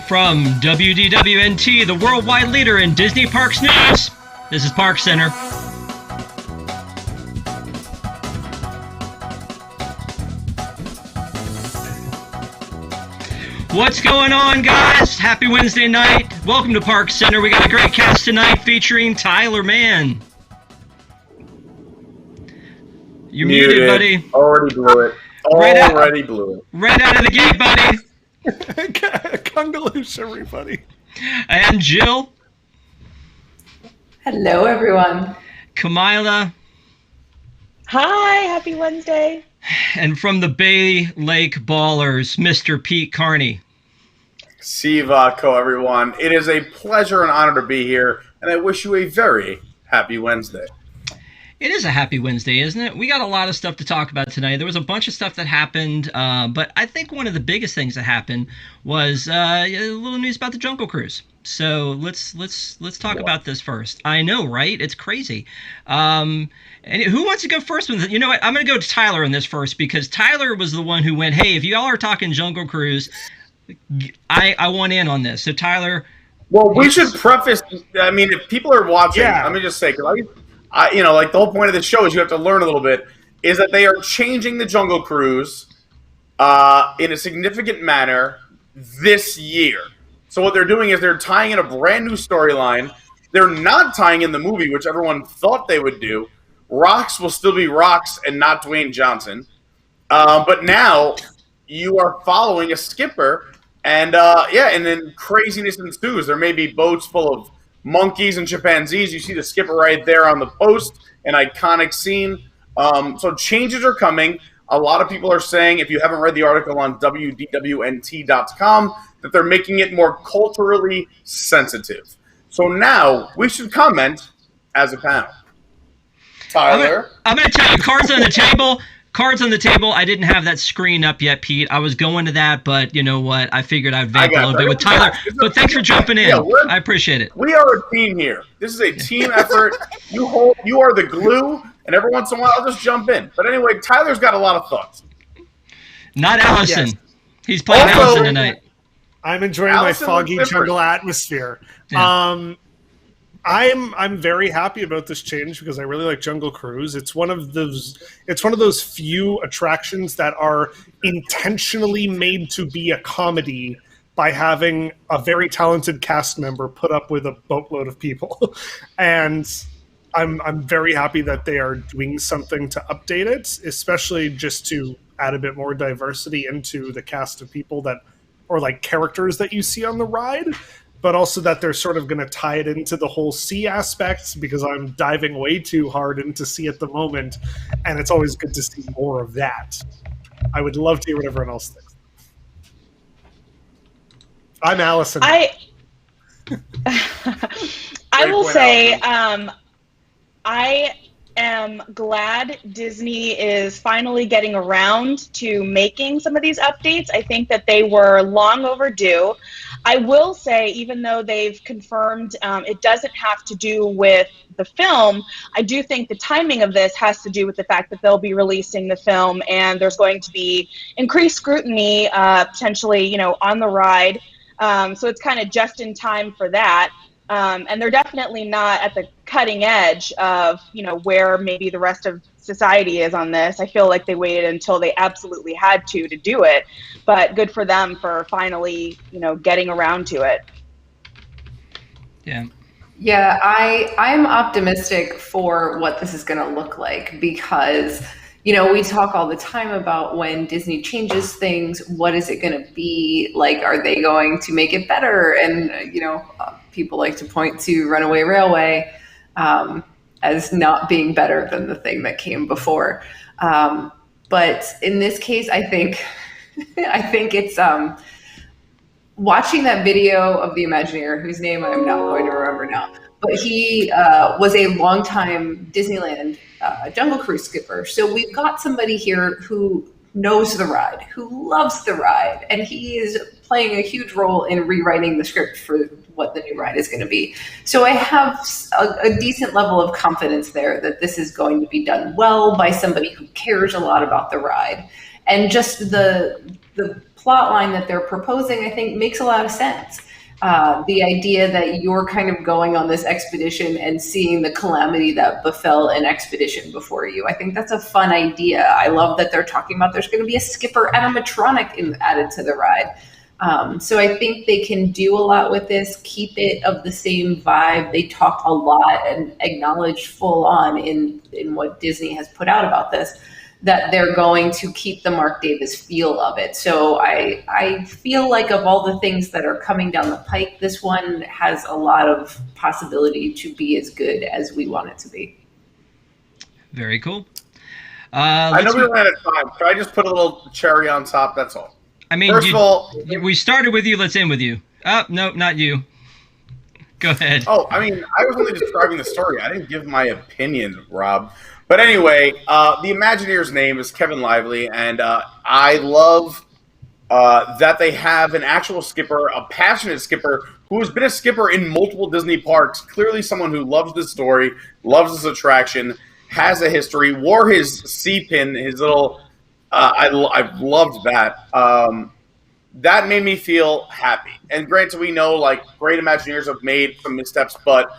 From WDWNT, the worldwide leader in Disney Parks news, this is ParksCenter. What's going on, guys? Happy Wednesday night. Welcome to ParksCenter. We got a great cast tonight featuring Tyler Mann. You're muted, buddy. Already blew it. Blew it. Right out of the gate, buddy. Congolese, everybody. And Jill. Hello, everyone. Kamila. Hi, happy Wednesday. And from the Bay Lake Ballers, Mr. Pete Carney. Sivako, everyone. It is a pleasure and honor to be here, and I wish you a very happy Wednesday. It is a happy Wednesday, isn't it? We got a lot of stuff to talk about tonight. There was a bunch of stuff that happened, but I think one of the biggest things that happened was a little news about the Jungle Cruise. So let's talk about this first. I know, right? It's crazy. And who wants to go first with it? You know what? I'm going to go to Tyler on this first because Tyler was the one who went, hey, if y'all are talking Jungle Cruise, I want in on this. So Tyler. Well, we should preface. I mean, if people are watching, let me just say, because like the whole point of the show is you have to learn a little bit, is that they are changing the Jungle Cruise in a significant manner this year. So what they're doing is they're tying in a brand new storyline. They're not tying in the movie, which everyone thought they would do. Rocks will still be Rocks and not Dwayne Johnson. But now you are following a skipper, and then craziness ensues. There may be boats full of monkeys and chimpanzees. You see the skipper right there on the post, an iconic scene. So changes are coming. A lot of people are saying, if you haven't read the article on WDWNT.com, that they're making it more culturally sensitive. So now we should comment as a panel. Tyler? I'm going to tell you, cards on the table. Cards on the table. I didn't have that screen up yet, Pete. I was going to that, but you know what? I figured I'd vamp a little bit with Tyler. But thanks for jumping in. I appreciate it. We are a team here. This is a team effort. You are the glue, and every once in a while I'll just jump in. But anyway, Tyler's got a lot of thoughts. Not Allison. Yes. He's playing Allison tonight. I'm enjoying my foggy jungle atmosphere. Yeah. I'm very happy about this change because I really like Jungle Cruise. It's one of those few attractions that are intentionally made to be a comedy by having a very talented cast member put up with a boatload of people. And I'm very happy that they are doing something to update it, especially just to add a bit more diversity into the cast of people that or like characters that you see on the ride. But also that they're sort of going to tie it into the whole sea aspects because I'm diving way too hard into sea at the moment, and it's always good to see more of that. I would love to hear what everyone else thinks. I'm Allison. I will say I am glad Disney is finally getting around to making some of these updates. I think that they were long overdue. I will say, even though they've confirmed it doesn't have to do with the film, I do think the timing of this has to do with the fact that they'll be releasing the film and there's going to be increased scrutiny potentially, on the ride. So it's kind of just in time for that. And they're definitely not at the cutting edge of, where maybe the rest of society is on this. I feel like they waited until they absolutely had to do it, but good for them for finally, getting around to it. Yeah. Yeah, I'm optimistic for what this is going to look like because, we talk all the time about when Disney changes things, what is it going to be like? Are they going to make it better? And, people like to point to Runaway Railway as not being better than the thing that came before. But in this case, I think it's watching that video of the Imagineer, whose name I'm not going to remember now, but he was a longtime Disneyland Jungle Cruise skipper. So we've got somebody here who knows the ride, who loves the ride, and he is playing a huge role in rewriting the script for what the new ride is going to be. So I have a decent level of confidence there that this is going to be done well by somebody who cares a lot about the ride. And just the plot line that they're proposing, I think, makes a lot of sense. The idea that you're kind of going on this expedition and seeing the calamity that befell an expedition before you. I think that's a fun idea. I love that they're talking about there's going to be a skipper animatronic added to the ride. So I think they can do a lot with this, keep it of the same vibe. They talk a lot and acknowledge full on in what Disney has put out about this, that they're going to keep the Mark Davis feel of it. So I feel like of all the things that are coming down the pike, this one has a lot of possibility to be as good as we want it to be. Very cool. I know we ran out of time. Can I just put a little cherry on top? That's all. I mean, first of all, we started with you. Let's end with you. Oh, no, not you. Go ahead. Oh, I mean, I was only describing the story. I didn't give my opinion, Rob. But anyway, the Imagineer's name is Kevin Lively, and I love that they have an actual skipper, a passionate skipper, who has been a skipper in multiple Disney parks, clearly someone who loves this story, loves this attraction, has a history, wore his C-pin, his little... I loved that. That made me feel happy. And granted, we know, like, great Imagineers have made some missteps, but...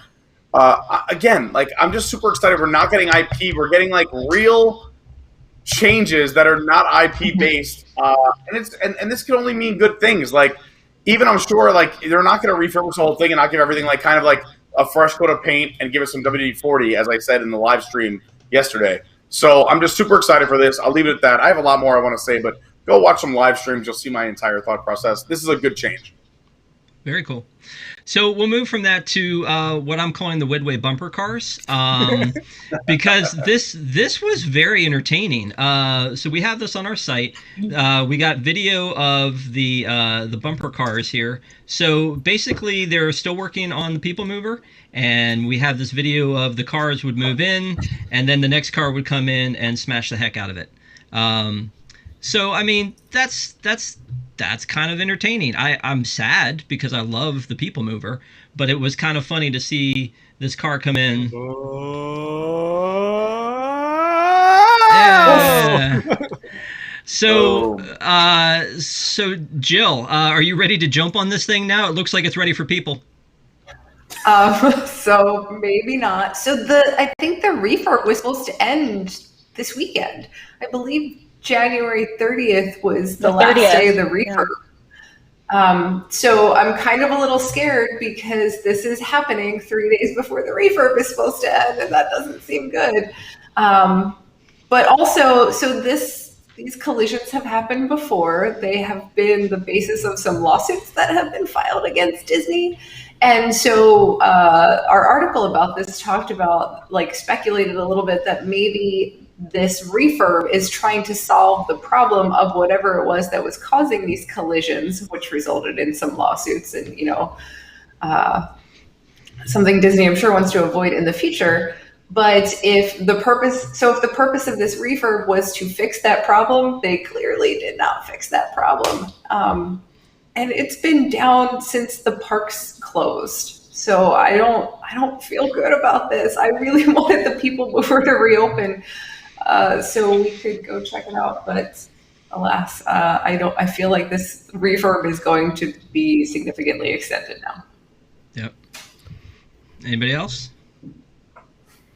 again, like, I'm just super excited. We're not getting IP. We're getting, like, real changes that are not IP based. And this can only mean good things. Like, even I'm sure, like, they're not going to refurbish the whole thing and not give everything, like, kind of like a fresh coat of paint and give us some WD-40, as I said in the live stream yesterday. So I'm just super excited for this. I'll leave it at that. I have a lot more I want to say, but go watch some live streams. You'll see my entire thought process. This is a good change. Very cool. So we'll move from that to what I'm calling the Widway bumper cars, because this was very entertaining. So we have this on our site. We got video of the bumper cars here. So basically, they're still working on the Peoplemover, and we have this video of the cars would move in, and then the next car would come in and smash the heck out of it. So I mean, that's kind of entertaining. I'm sad because I love the Peoplemover, but it was kind of funny to see this car come in. Yeah. So Jill, are you ready to jump on this thing now? It looks like it's ready for people. So maybe not. So I think the refurb was supposed to end this weekend. I believe January 30th was the last day of the refurb. Yeah. So I'm kind of a little scared because this is happening 3 days before the refurb is supposed to end, and that doesn't seem good. But also, so these collisions have happened before. They have been the basis of some lawsuits that have been filed against Disney. And so our article about this talked about, like, speculated a little bit that maybe this refurb is trying to solve the problem of whatever it was that was causing these collisions, which resulted in some lawsuits and, something Disney, I'm sure, wants to avoid in the future. But if the purpose of this refurb was to fix that problem, they clearly did not fix that problem. And it's been down since the parks closed. So I don't feel good about this. I really wanted the Peoplemover to reopen so we could go check it out. But alas, I feel like this refurb is going to be significantly extended now. Yep. Anybody else?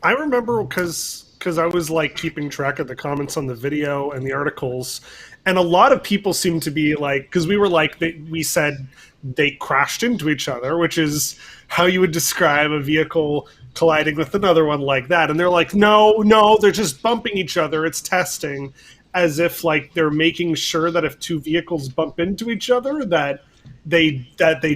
I remember because I was, like, keeping track of the comments on the video and the articles, and a lot of people seem to be like, because we were like, we said they crashed into each other, which is how you would describe a vehicle colliding with another one like that. And they're like, no, they're just bumping each other. It's testing, as if, like, they're making sure that if two vehicles bump into each other, that they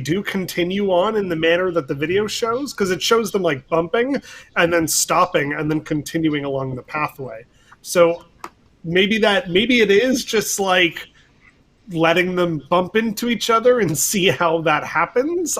do continue on in the manner that the video shows, because it shows them, like, bumping and then stopping and then continuing along the pathway. So maybe it is just, like, letting them bump into each other and see how that happens.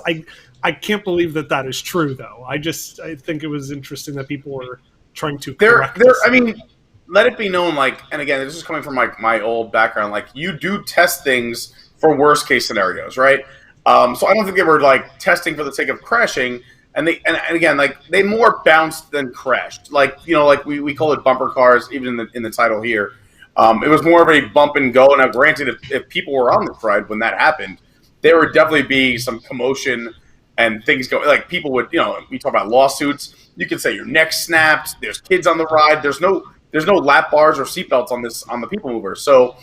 I can't believe that is true, though. I think it was interesting that people were trying to correct this. I mean, let it be known, like, and again, this is coming from my old background, like, you do test things for worst case scenarios, right? So I don't think they were, like, testing for the sake of crashing, and again, like, they more bounced than crashed, like, like we call it bumper cars, even in the title here. It was more of a bump and go. Now, granted, if people were on the ride when that happened, there would definitely be some commotion and things go. Like people would, we talk about lawsuits. You could say your neck snapped. There's kids on the ride. There's no lap bars or seatbelts on the Peoplemover. So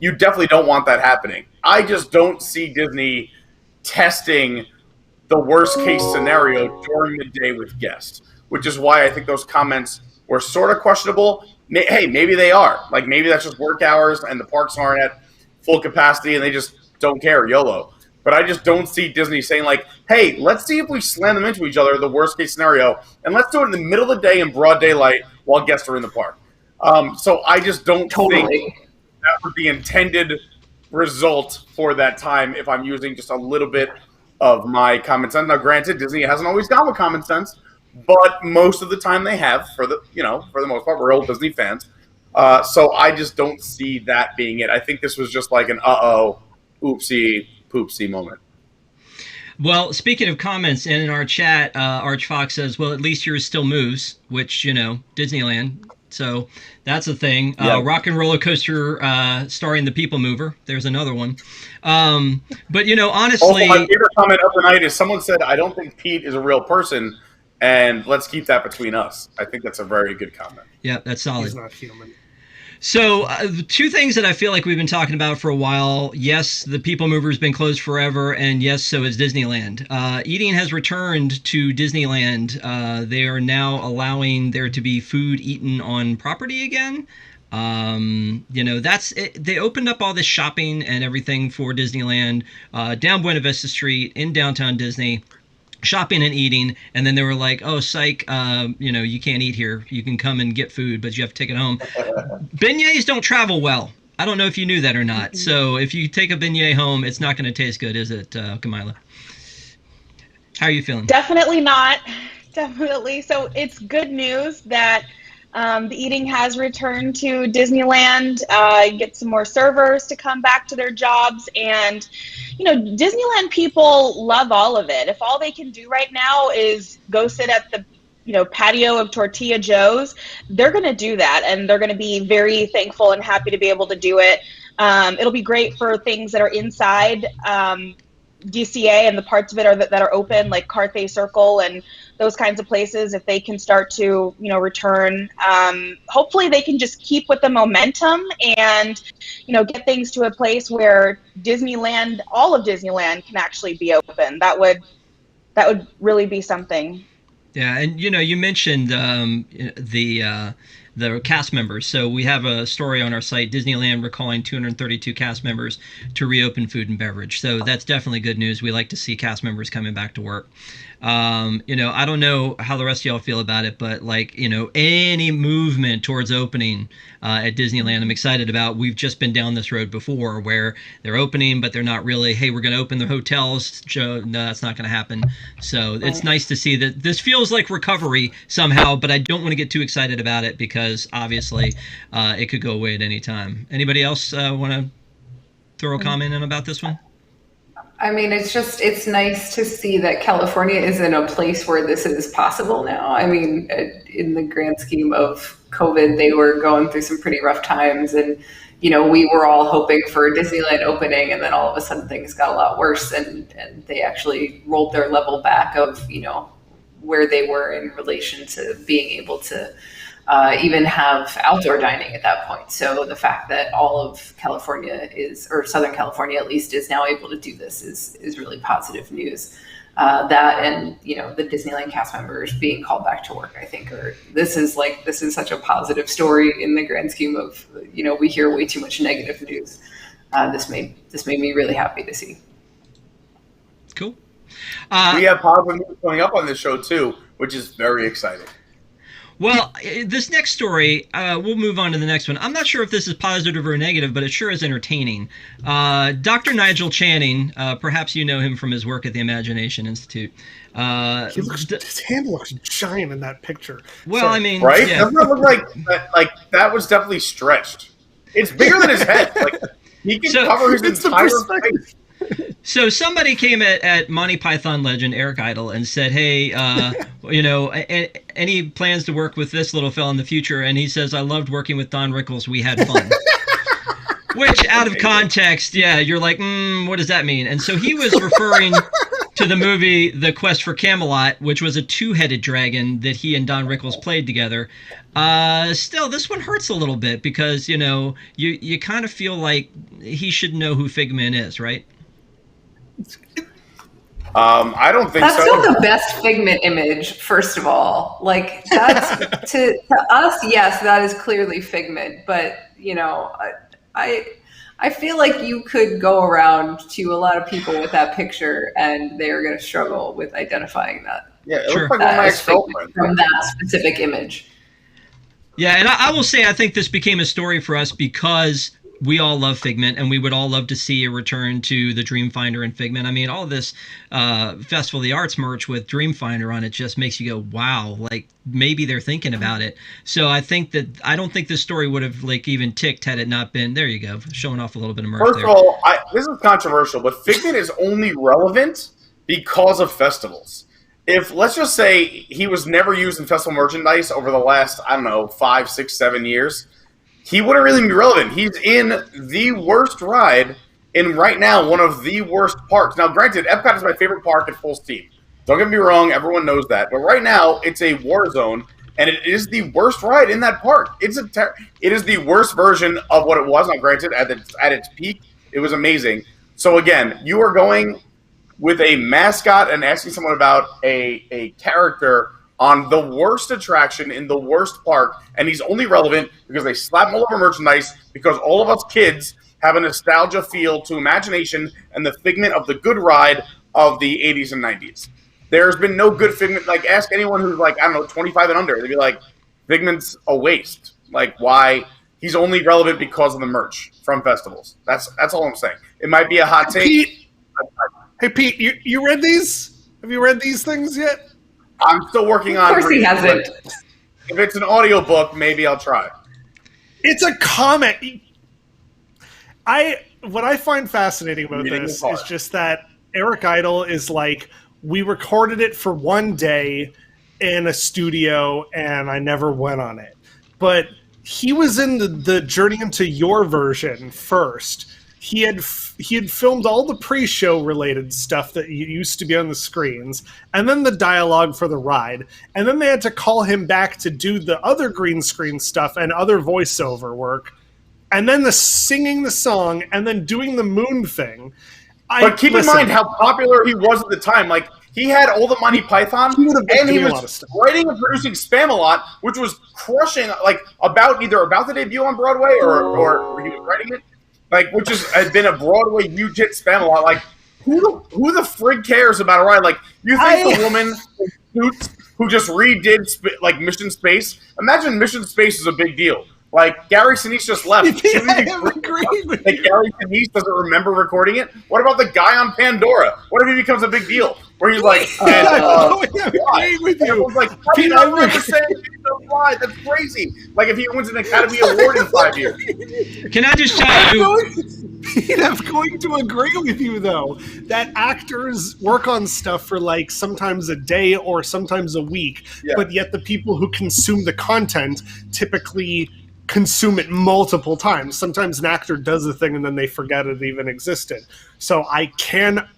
you definitely don't want that happening. I just don't see Disney testing the worst case scenario during the day with guests, which is why I think those comments were sort of questionable. Hey, maybe they are. Like, maybe that's just work hours and the parks aren't at full capacity and they just don't care, YOLO. But I just don't see Disney saying, like, hey, let's see if we slam them into each other, the worst case scenario, and let's do it in the middle of the day in broad daylight while guests are in the park. So I just don't think that was the intended result for that time if I'm using just a little bit of my common sense. Now, granted, Disney hasn't always gone with common sense, but most of the time they have, for the most part. We're old Disney fans. So I just don't see that being it. I think this was just like an oopsie, poopsie moment. Well, speaking of comments, and in our chat, Arch Fox says, well, at least yours still moves, which, Disneyland. So that's a thing. Yeah. Rock and Roller Coaster starring the Peoplemover. There's another one. But, honestly... Also, my favorite comment of the night is someone said, I don't think Pete is a real person, and let's keep that between us. I think that's a very good comment. Yeah, that's solid. He's not human. So two things that I feel like we've been talking about for a while. Yes, the Peoplemover has been closed forever, and yes, so is Disneyland. Eating has returned to Disneyland. They are now allowing there to be food eaten on property again. That's it. They opened up all this shopping and everything for Disneyland down Buena Vista Street in downtown Disney. Shopping and eating, and then they were like, oh, psych, you can't eat here. You can come and get food, but you have to take it home. Beignets don't travel well. I don't know if you knew that or not. So if you take a beignet home, it's not going to taste good, is it, Kamila? How are you feeling? Definitely not. Definitely. So it's good news that the eating has returned to Disneyland. Get some more servers to come back to their jobs. And, Disneyland people love all of it. If all they can do right now is go sit at the, patio of Tortilla Joe's, they're going to do that. And they're going to be very thankful and happy to be able to do it. It'll be great for things that are inside DCA and the parts of it that are open, like Carthay Circle and those kinds of places. If they can start to return, hopefully they can just keep with the momentum and get things to a place where Disneyland, all of Disneyland, can actually be open. That would really be something. Yeah, and you mentioned the cast members. So we have a story on our site, Disneyland recalling 232 cast members to reopen food and beverage. So that's definitely good news. We like to see cast members coming back to work. I don't know how the rest of y'all feel about it, but any movement towards opening at Disneyland, I'm excited about. We've just been down this road before where they're opening, but they're not really, hey, we're going to open the hotels. No, that's not going to happen. So it's nice to see that this feels like recovery somehow, but I don't want to get too excited about it because obviously it could go away at any time. Anybody else want to throw a comment in about this one? I mean, it's nice to see that California is in a place where this is possible now. I mean, in the grand scheme of COVID, they were going through some pretty rough times, and we were all hoping for Disneyland opening, and then all of a sudden things got a lot worse, and they actually rolled their level back of where they were in relation to being able to even have outdoor dining at that point. So the fact that all of California or Southern California at least, is now able to do this is really positive news. That and the Disneyland cast members being called back to work, I think, this is such a positive story in the grand scheme of we hear way too much negative news. This made me really happy to see. Cool. We have positive news coming up on this show too, which is very exciting. Well, this next story, we'll move on to the next one. I'm not sure if this is positive or negative, but it sure is entertaining. Dr. Nigel Channing, perhaps you know him from his work at the Imagination Institute. His hand looks giant in that picture. Well, I mean, right? Yeah. Doesn't that look like that was definitely stretched? It's bigger than his head. Like he can cover his entire face. So somebody came at Monty Python legend Eric Idle and said, hey, any plans to work with this little fella in the future? And he says, I loved working with Don Rickles. We had fun. Which, out of context, yeah, you're like, what does that mean? And so he was referring to the movie The Quest for Camelot, which was a two-headed dragon that he and Don Rickles played together. Still, this one hurts a little bit because, you kind of feel like he should know who Figment is, right? I don't think that's so. That's not the best Figment image, first of all. Like, that's to us, yes, that is clearly Figment. But, I feel like you could go around to a lot of people with that picture and they're going to struggle with identifying that. Yeah, it looks like one of my ex-girlfriends. From that specific image. Yeah, and I will say I think this became a story for us because we all love Figment, and we would all love to see a return to the Dreamfinder and Figment. I mean, all this Festival of the Arts merch with Dreamfinder on it just makes you go, wow, like maybe they're thinking about it. So I don't think this story would have even ticked had it not been, there you go, showing off a little bit of merch. First of all, this is controversial, but Figment is only relevant because of festivals. If, let's just say, he was never used in festival merchandise over the last, 5, 6, 7 years, he wouldn't really be relevant. He's in the worst ride in right now one of the worst parks. Now, granted, Epcot is my favorite park at full steam. Don't get me wrong, everyone knows that. But right now, it's a war zone, and it is the worst ride in that park. It is the worst version of what it was. Now, granted, at its peak, it was amazing. So again, you are going with a mascot and asking someone about a character on the worst attraction in the worst park, and he's only relevant because they slap him all over merchandise because all of us kids have a nostalgia feel to imagination and the Figment of the good ride of the 80s and 90s. There's been no good Figment. Like, ask anyone who's 25 and under. They'd be like, Figment's a waste. Like, why? He's only relevant because of the merch from festivals. That's all I'm saying. It might be a hot take. Hey, Pete, you read these? Have you read these things yet? I'm still working on. Of course, he hasn't. If it's an audiobook, maybe I'll try. It's a comic. What I find fascinating about this is just that Eric Idle is like, we recorded it for one day in a studio, and I never went on it. But he was in the Journey into Your version first. He had filmed all the pre-show related stuff that used to be on the screens, and then the dialogue for the ride, and then they had to call him back to do the other green screen stuff and other voiceover work, and then the singing the song, and then doing the moon thing. But keep in mind how popular he was at the time. Like, he had all the Monty Python, and he was writing and producing Spamalot, which was crushing. Like, about to debut on Broadway, or he was writing it. Like, which had been a Broadway huge hit Spamalot. Like, who the frig cares about a ride? Like, you think the woman who just redid Mission Space? Imagine Mission Space is a big deal. Like, Gary Sinise just left. I am agreeing with you. Gary Sinise doesn't remember recording it. What about the guy on Pandora? What if he becomes a big deal? Where he's like, I'm agreeing with you. Like, how do you not remember saying fly? That's crazy. Like, if he wins an Academy Award in 5 years. Can I just tell you? I'm going to agree with you, though, that actors work on stuff for sometimes a day or sometimes a week, but yet the people who consume the content typically consume it multiple times. Sometimes an actor does a thing and then they forget it even existed. So I can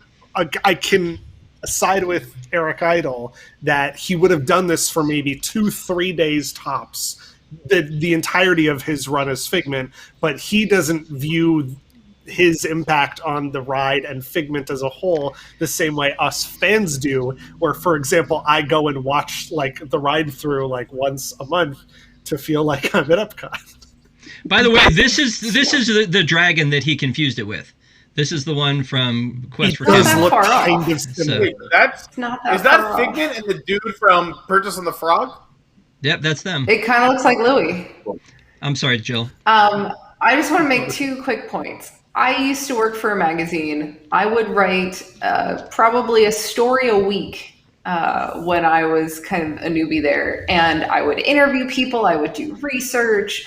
side with Eric Idle that he would have done this for maybe 2-3 days tops, the entirety of his run as Figment, but he doesn't view his impact on the ride and Figment as a whole the same way us fans do, where, for example, I go and watch the ride through once a month to feel like I'm at Epcot. By the way, this is the dragon that he confused it with. This is the one from Quest for Camelot. Camelot. Kind of similar. Is that Figment and the dude from Princess and the Frog? Yep, that's them. It kind of looks like Louis. I'm sorry, Jill. I just want to make 2 quick points. I used to work for a magazine. I would write probably a story a week when I was kind of a newbie there. And I would interview people. I would do research.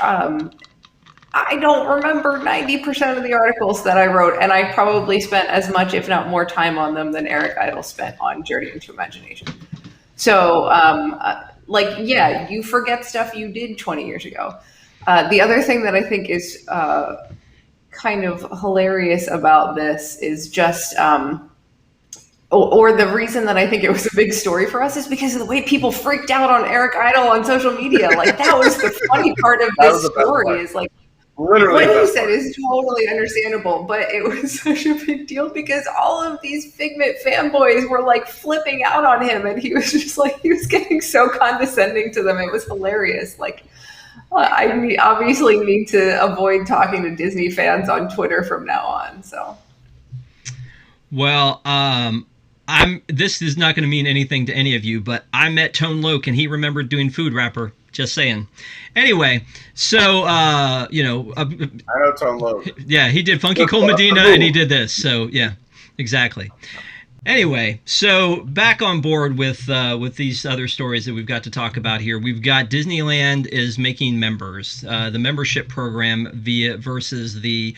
I don't remember 90% of the articles that I wrote. And I probably spent as much, if not more time on them than Eric Idle spent on Journey into Imagination. So, you forget stuff you did 20 years ago. The other thing that I think is kind of hilarious about this is just, or the reason that I think it was a big story for us is because of the way people freaked out on Eric Idle on social media. Like, that was the funny part of this story, is like, literally what he said is totally understandable, but it was such a big deal because all of these Figment fanboys were like flipping out on him, and he was just like, he was getting so condescending to them. It was hilarious. Like, I obviously need to avoid talking to Disney fans on Twitter from now on. So, well, this is not going to mean anything to any of you, but I met Tone Loc and he remembered doing Food Wrapper. Just saying. Anyway, so I know Tone Loc. Yeah, he did Funky Cole Medina and he did this. So yeah, exactly. Anyway, so back on board with these other stories that we've got to talk about here. We've got Disneyland is making members. The membership program versus the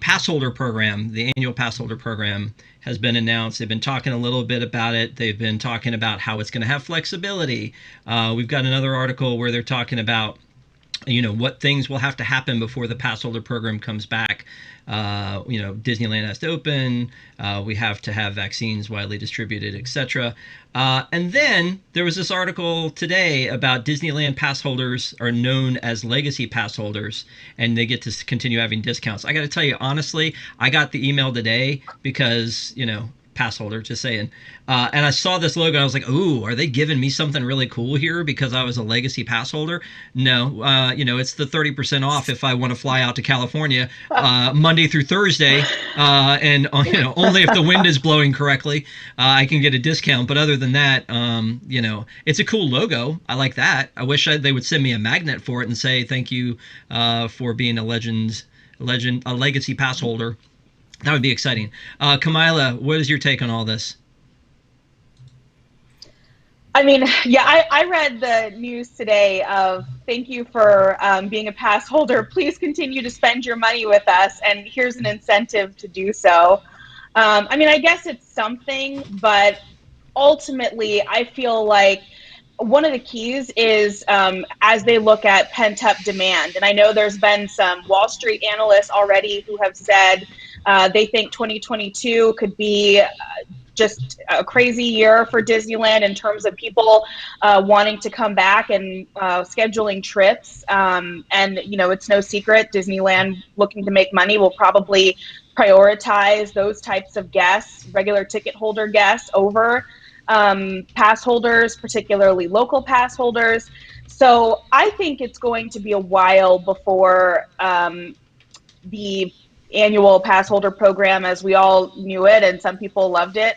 pass holder program, the annual pass holder program, has been announced. They've been talking a little bit about it. They've been talking about how it's going to have flexibility. We've got another article where they're talking about, what things will have to happen before the pass holder program comes back. Disneyland has to open. We have to have vaccines widely distributed, etc. And then there was this article today about Disneyland pass holders are known as legacy pass holders, and they get to continue having discounts. I got to tell you, honestly, I got the email today because, pass holder, just saying. And I saw this logo and I was like, ooh, are they giving me something really cool here because I was a legacy pass holder? No, it's the 30% off if I want to fly out to California Monday through Thursday. And, only if the wind is blowing correctly, I can get a discount. But other than that, it's a cool logo. I like that. I wish they would send me a magnet for it and say, thank you for being a legacy pass holder. That would be exciting. Kamila, what is your take on all this? I mean, yeah, I read the news today of thank you for being a pass holder. Please continue to spend your money with us, and here's an incentive to do so. I guess it's something, but ultimately, I feel like one of the keys is as they look at pent-up demand. And I know there's been some Wall Street analysts already who have said they think 2022 could be just a crazy year for Disneyland in terms of people wanting to come back and scheduling trips. And, it's no secret, Disneyland, looking to make money, will probably prioritize those types of guests, regular ticket holder guests, over pass holders, particularly local pass holders. So I think it's going to be a while before the annual pass holder program, as we all knew it and some people loved it,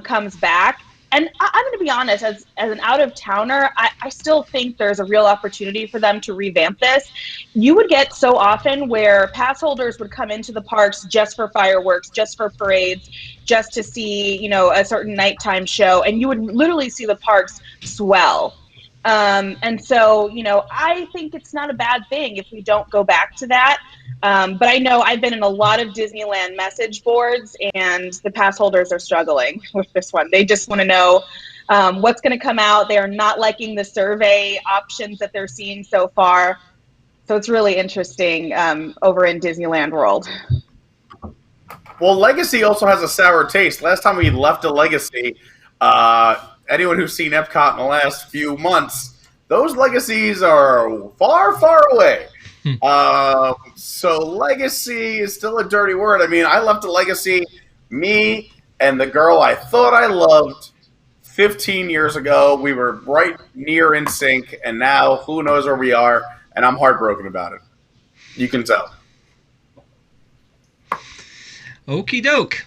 comes back. And I'm going to be honest, as an out-of-towner, I still think there's a real opportunity for them to revamp this. You would get so often where pass holders would come into the parks just for fireworks, just for parades, just to see, a certain nighttime show, and you would literally see the parks swell. And so, I think it's not a bad thing if we don't go back to that. But I know I've been in a lot of Disneyland message boards, and the pass holders are struggling with this one. They just want to know what's going to come out. They are not liking the survey options that they're seeing so far. So it's really interesting over in Disneyland World. Well, Legacy also has a sour taste. Last time we left a Legacy, anyone who's seen Epcot in the last few months, those Legacies are far, far away. So Legacy is still a dirty word. I left a Legacy, me and the girl I thought I loved 15 years ago. We were right near in sync, and now who knows where we are, and I'm heartbroken about it. You can tell. Okie doke.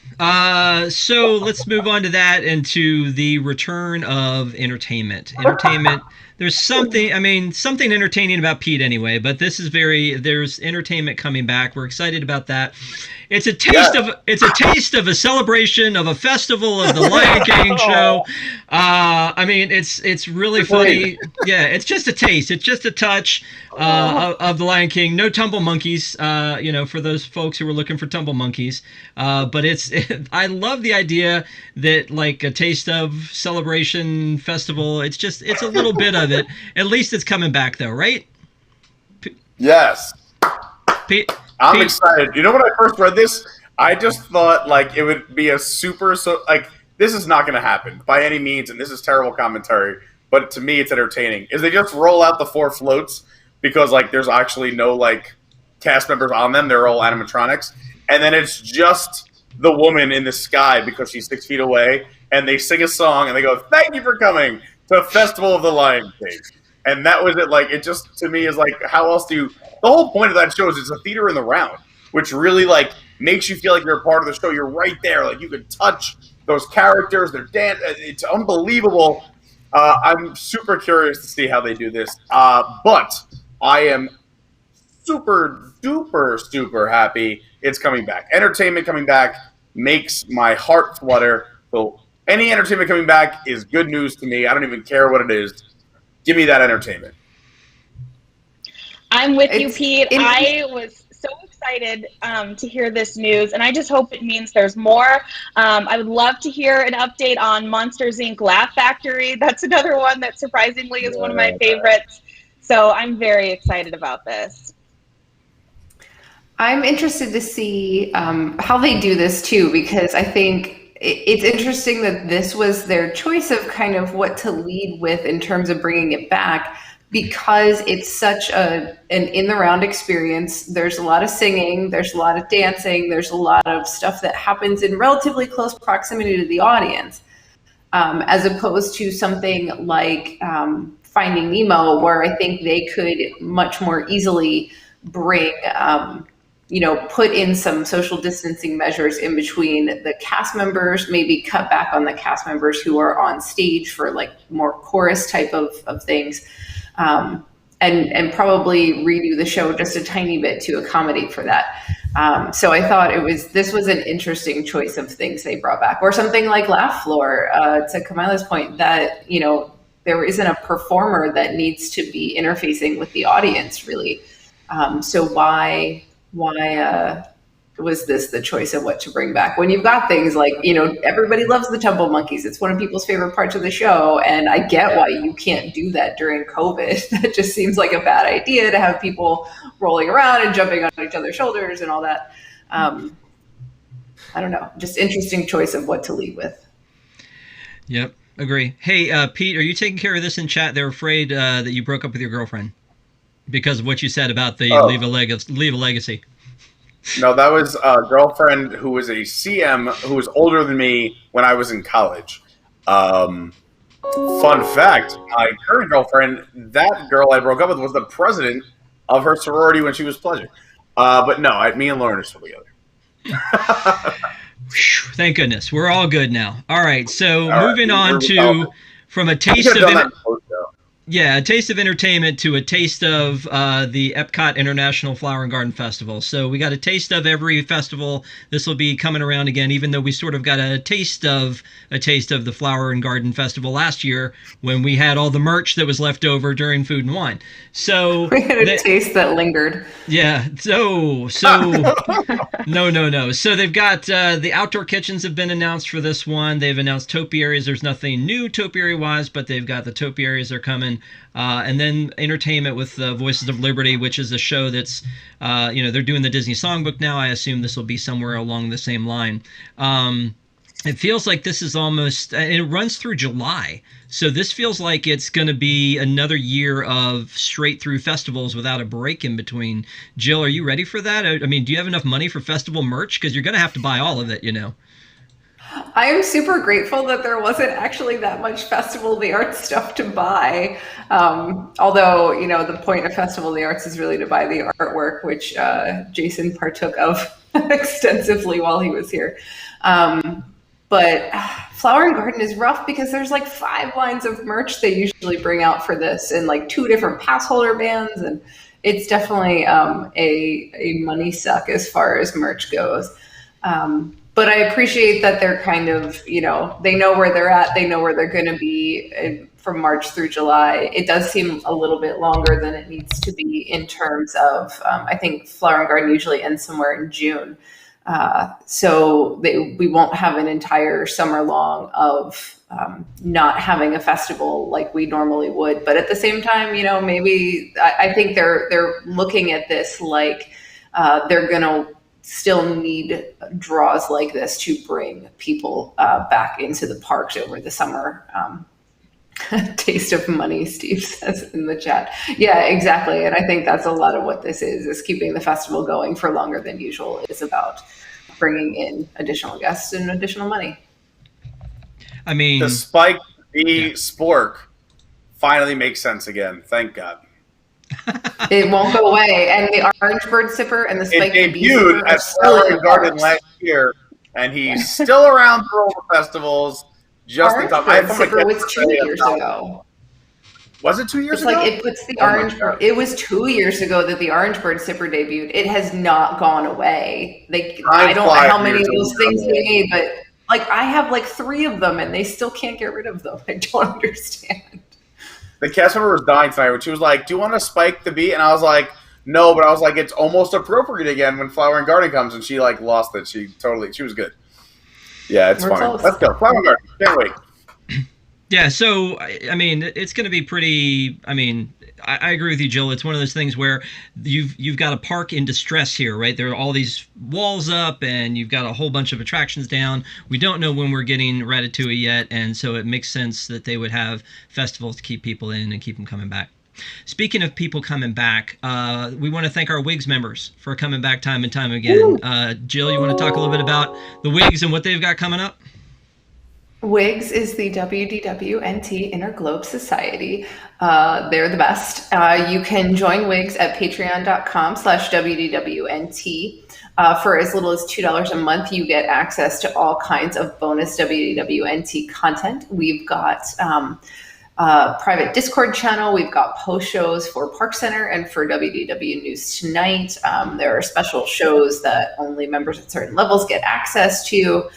So let's move on to that and to the return of entertainment. There's something entertaining about Pete anyway, but there's entertainment coming back. We're excited about that. It's a taste of a celebration of a festival of the Lion King show. It's really funny. Yeah, it's just a taste. It's just a touch of the Lion King. No tumble monkeys, for those folks who were looking for tumble monkeys. But I love the idea that like a taste of celebration festival. It's a little bit of it. At least it's coming back though, right? Yes. I'm excited. You know, when I first read this, I just thought like it would be a this is not going to happen by any means, and this is terrible commentary. But to me, it's entertaining. Is they just roll out the 4 floats because like there's actually no like cast members on them; they're all animatronics, and then it's just the woman in the sky because she's 6 feet away, and they sing a song and they go, "Thank you for coming to Festival of the Lion King." And that was it. Like, it just, to me, is like, how else do you... The whole point of that show is it's a theater in the round, which really, like, makes you feel like you're a part of the show. You're right there. Like, you can touch those characters. They're it's unbelievable. I'm super curious to see how they do this. But I am super, duper, super happy it's coming back. Entertainment coming back makes my heart flutter. So any entertainment coming back is good news to me. I don't even care what it is. Give me that entertainment. I'm with you, Pete. I was so excited to hear this news, and I just hope it means there's more. I would love to hear an update on Monsters, Inc. Laugh Factory. That's another one that surprisingly is one of my favorites. So I'm very excited about this. I'm interested to see how they do this too, because I think it's interesting that this was their choice of kind of what to lead with in terms of bringing it back, because it's such an in-the-round experience. There's a lot of singing, there's a lot of dancing, there's a lot of stuff that happens in relatively close proximity to the audience, as opposed to something like Finding Nemo, where I think they could much more easily bring put in some social distancing measures in between the cast members, maybe cut back on the cast members who are on stage for like more chorus type of things, and probably redo the show just a tiny bit to accommodate for that. So I thought this was an interesting choice of things they brought back, or something like Laugh Floor, to Camila's point, that, there isn't a performer that needs to be interfacing with the audience really. So why was this the choice of what to bring back when you've got things like, everybody loves the Tumble Monkeys. It's one of people's favorite parts of the show. And I get why you can't do that during COVID. That just seems like a bad idea to have people rolling around and jumping on each other's shoulders and all that. I don't know, just interesting choice of what to lead with. Yep. Agree. Hey, Pete, are you taking care of this in chat? They're afraid that you broke up with your girlfriend because of what you said about the leave a legacy. No, that was a girlfriend who was a CM who was older than me when I was in college. Fun fact, my current girlfriend, that girl I broke up with was the president of her sorority when she was pledging. But no, me and Lauren are still together. Thank goodness. We're all good now. All right, so moving on to from a taste of a taste of entertainment to a taste of the Epcot International Flower and Garden Festival. So we got a taste of every festival. This will be coming around again, even though we sort of got a taste of the Flower and Garden Festival last year when we had all the merch that was left over during Food and Wine. So we had a taste that lingered. Yeah. So no. So they've got the outdoor kitchens have been announced for this one. They've announced topiaries. There's nothing new topiary-wise, but they've got the topiaries are coming. And then entertainment with Voices of Liberty, which is a show that's, they're doing the Disney Songbook now. I assume this will be somewhere along the same line. It feels like this is almost, and it runs through July. So this feels like it's going to be another year of straight through festivals without a break in between. Jill, are you ready for that? I mean, do you have enough money for festival merch? Because you're going to have to buy all of it, I am super grateful that there wasn't actually that much Festival of the Arts stuff to buy. Although, the point of Festival of the Arts is really to buy the artwork, which Jason partook of extensively while he was here. But Flower and Garden is rough because there's like 5 lines of merch they usually bring out for this and like 2 different pass holder bands. And it's definitely a money suck as far as merch goes. But I appreciate that they're kind of, they know where they're at. They know where they're going to be from March through July. It does seem a little bit longer than it needs to be in terms of, I think Flower and Garden usually ends somewhere in June. So we won't have an entire summer long of not having a festival like we normally would. But at the same time, maybe I think they're looking at this like they're going to still need draws like this to bring people back into the parks over the summer. Taste of money, Steve says in the chat. Yeah, exactly. And I think that's a lot of what this is keeping the festival going for longer than usual. It's about bringing in additional guests and additional money. I mean, the Spike the Spork finally makes sense again. Thank God. It won't go away. And the Orange Bird Sipper and the Spike It the Bee debuted Sipper at Flower and Garden last year, and he's still around for all the festivals. Just Orange in time. Bird Sipper was 2 years ago. Was it 2 years ago? ago? Like it puts the Orange Bird. It was 2 years ago that the Orange Bird Sipper debuted. It has not gone away. I don't know how many of those things they made, but like I have like 3 of them, and they still can't get rid of them. I don't understand. The cast member was dying tonight when she was like, "Do you want to Spike the Bee?" And I was like, "No," but I was like, "It's almost appropriate again when Flower and Garden comes," and she like lost it. She was good. Yeah, it's fine. Let's go. Flower and Garden. Can't wait. Yeah, so, I mean, it's going to be pretty, I mean, I agree with you, Jill. It's one of those things where you've got a park in distress here, right? There are all these walls up, and you've got a whole bunch of attractions down. We don't know when we're getting Ratatouille yet, and so it makes sense that they would have festivals to keep people in and keep them coming back. Speaking of people coming back, we want to thank our WIGS members for coming back time and time again. Jill, you want to talk a little bit about the WIGS and what they've got coming up? WIGS is the WDWNT Interglobe Society. They're the best. You can join WIGS at patreon.com/WDWNT. For as little as $2 a month, you get access to all kinds of bonus WDWNT content. We've got private Discord channel. We've got post shows for ParksCenter and for WDW News Tonight. There are special shows that only members at certain levels get access to.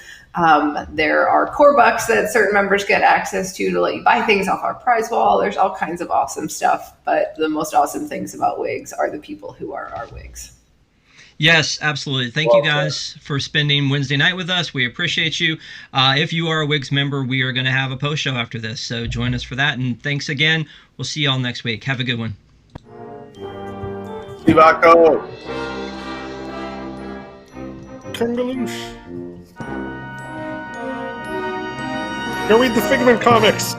There are core bucks that certain members get access to let you buy things off our prize wall. There's all kinds of awesome stuff, but the most awesome things about WIGS are the people who are our WIGS. Yes, absolutely. Thank you guys for spending Wednesday night with us. We appreciate you. If you are a WIGS member, we are going to have a post show after this, so join us for that. And thanks again. We'll see you all next week. Have a good one. Sivako. Kangaloosh. Go read the Figment comics.